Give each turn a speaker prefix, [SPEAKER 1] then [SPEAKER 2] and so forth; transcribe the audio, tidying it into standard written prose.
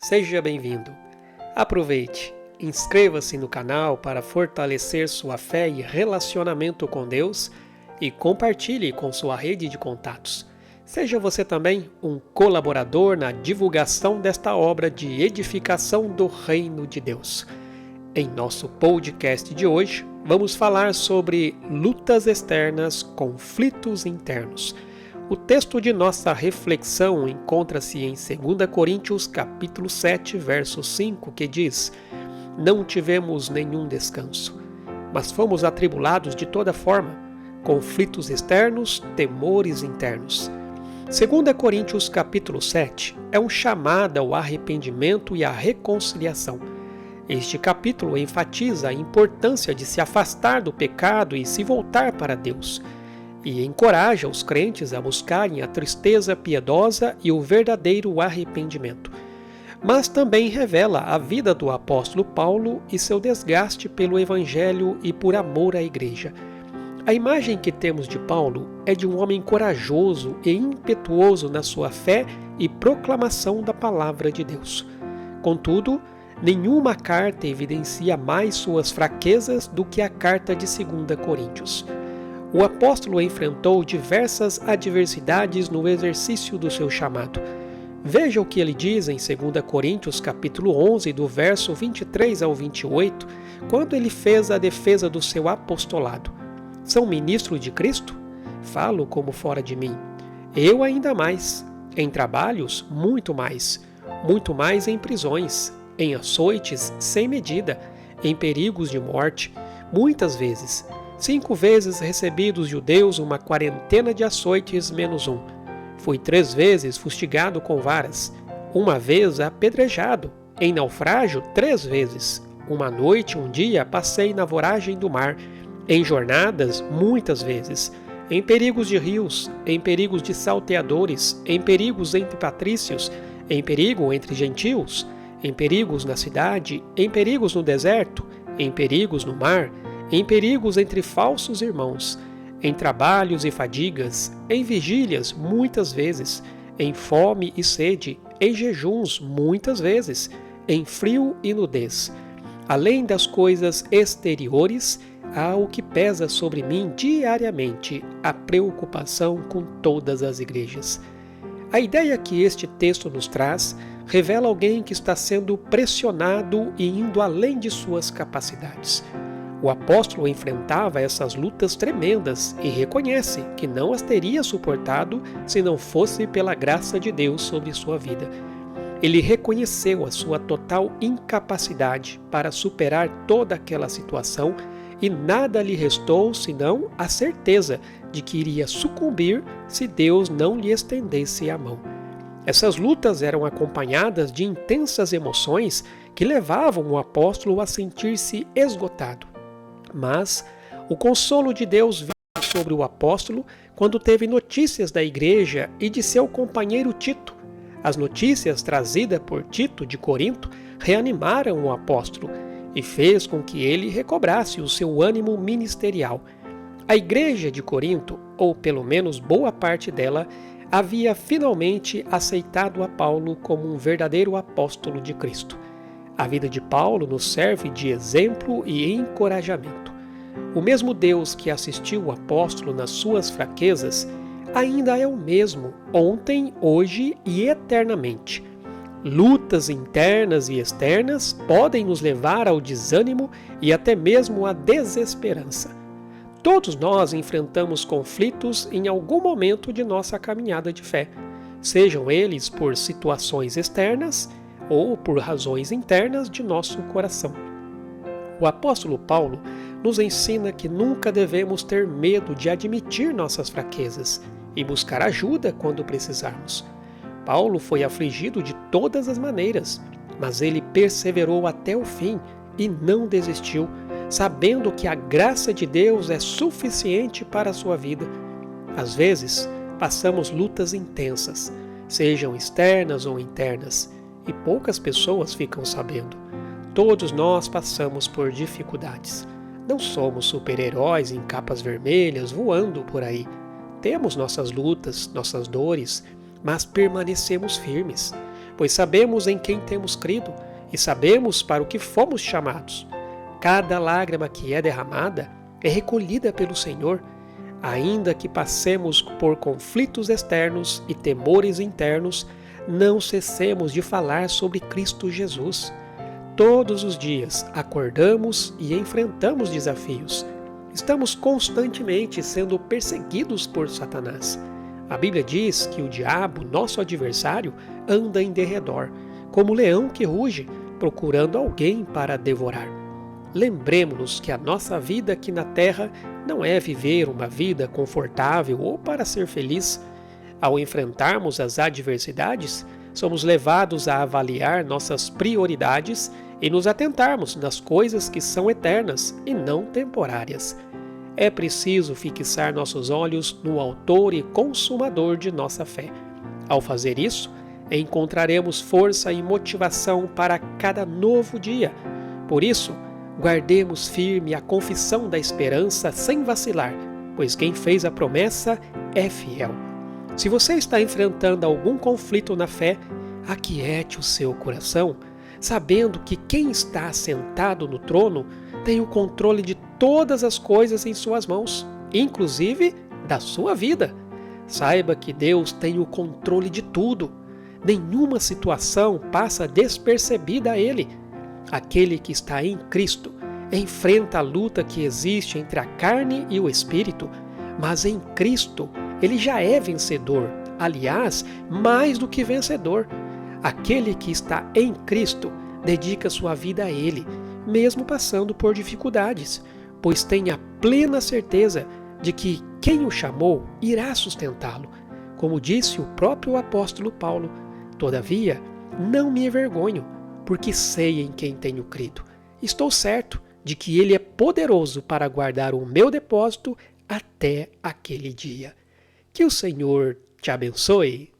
[SPEAKER 1] Seja bem-vindo. Aproveite, inscreva-se no canal para fortalecer sua fé e relacionamento com Deus e compartilhe com sua rede de contatos. Seja você também um colaborador na divulgação desta obra de edificação do Reino de Deus. Em nosso podcast de hoje, vamos falar sobre lutas externas, conflitos internos. O texto de nossa reflexão encontra-se em 2 Coríntios capítulo 7, verso 5, que diz: Não tivemos nenhum descanso, mas fomos atribulados de toda forma, conflitos externos, temores internos. 2 Coríntios capítulo 7 é um chamado ao arrependimento e à reconciliação. Este capítulo enfatiza a importância de se afastar do pecado e se voltar para Deus, e encoraja os crentes a buscarem a tristeza piedosa e o verdadeiro arrependimento. Mas também revela a vida do apóstolo Paulo e seu desgaste pelo Evangelho e por amor à igreja. A imagem que temos de Paulo é de um homem corajoso e impetuoso na sua fé e proclamação da palavra de Deus. Contudo, nenhuma carta evidencia mais suas fraquezas do que a carta de 2 Coríntios. O apóstolo enfrentou diversas adversidades no exercício do seu chamado. Veja o que ele diz em 2 Coríntios capítulo 11, do verso 23 ao 28, quando ele fez a defesa do seu apostolado. São ministro de Cristo? Falo como fora de mim. Eu ainda mais. Em trabalhos, muito mais em prisões, em açoites sem medida, em perigos de morte, muitas vezes. 5 vezes recebi dos judeus uma quarentena de açoites menos um. Fui 3 vezes fustigado com varas, 1 vez apedrejado, em naufrágio 3 vezes. Uma noite, um dia, passei na voragem do mar, em jornadas muitas vezes, em perigos de rios, em perigos de salteadores, em perigos entre patrícios, em perigo entre gentios, em perigos na cidade, em perigos no deserto, em perigos no mar, em perigos entre falsos irmãos, em trabalhos e fadigas, em vigílias muitas vezes, em fome e sede, em jejuns muitas vezes, em frio e nudez. Além das coisas exteriores, há o que pesa sobre mim diariamente, a preocupação com todas as igrejas. A ideia que este texto nos traz revela alguém que está sendo pressionado e indo além de suas capacidades. O apóstolo enfrentava essas lutas tremendas e reconhece que não as teria suportado se não fosse pela graça de Deus sobre sua vida. Ele reconheceu a sua total incapacidade para superar toda aquela situação e nada lhe restou senão a certeza de que iria sucumbir se Deus não lhe estendesse a mão. Essas lutas eram acompanhadas de intensas emoções que levavam o apóstolo a sentir-se esgotado. Mas o consolo de Deus veio sobre o apóstolo quando teve notícias da igreja e de seu companheiro Tito. As notícias trazidas por Tito de Corinto reanimaram o apóstolo e fez com que ele recobrasse o seu ânimo ministerial. A igreja de Corinto, ou pelo menos boa parte dela, havia finalmente aceitado a Paulo como um verdadeiro apóstolo de Cristo. A vida de Paulo nos serve de exemplo e encorajamento. O mesmo Deus que assistiu o apóstolo nas suas fraquezas ainda é o mesmo ontem, hoje e eternamente. Lutas internas e externas podem nos levar ao desânimo e até mesmo à desesperança. Todos nós enfrentamos conflitos em algum momento de nossa caminhada de fé, sejam eles por situações externas ou por razões internas de nosso coração. O apóstolo Paulo nos ensina que nunca devemos ter medo de admitir nossas fraquezas e buscar ajuda quando precisarmos. Paulo foi afligido de todas as maneiras, mas ele perseverou até o fim e não desistiu, sabendo que a graça de Deus é suficiente para a sua vida. Às vezes, passamos lutas intensas, sejam externas ou internas, e poucas pessoas ficam sabendo. Todos nós passamos por dificuldades. Não somos super-heróis em capas vermelhas voando por aí. Temos nossas lutas, nossas dores, mas permanecemos firmes. pois sabemos em quem temos crido e sabemos para o que fomos chamados. Cada lágrima que é derramada é recolhida pelo Senhor, ainda que passemos por conflitos externos e temores internos, não cessemos de falar sobre Cristo Jesus. Todos os dias acordamos e enfrentamos desafios. Estamos constantemente sendo perseguidos por Satanás. A Bíblia diz que o diabo, nosso adversário, anda em derredor, como leão que ruge, procurando alguém para devorar. Lembremos-nos que a nossa vida aqui na terra não é viver uma vida confortável ou para ser feliz. Ao enfrentarmos as adversidades, somos levados a avaliar nossas prioridades e nos atentarmos nas coisas que são eternas e não temporárias. É preciso fixar nossos olhos no Autor e Consumador de nossa fé. Ao fazer isso, encontraremos força e motivação para cada novo dia. Por isso, guardemos firme a confissão da esperança sem vacilar, pois quem fez a promessa é fiel. Se você está enfrentando algum conflito na fé, aquiete o seu coração, sabendo que quem está sentado no trono tem o controle de todas as coisas em suas mãos, inclusive da sua vida. Saiba que Deus tem o controle de tudo. Nenhuma situação passa despercebida a Ele. Aquele que está em Cristo enfrenta a luta que existe entre a carne e o espírito, mas em Cristo ele já é vencedor, aliás, mais do que vencedor. Aquele que está em Cristo dedica sua vida a Ele, mesmo passando por dificuldades, pois tem a plena certeza de que quem o chamou irá sustentá-lo. Como disse o próprio apóstolo Paulo, todavia, não me envergonho, porque sei em quem tenho crido. Estou certo de que Ele é poderoso para guardar o meu depósito até aquele dia. Que o Senhor te abençoe.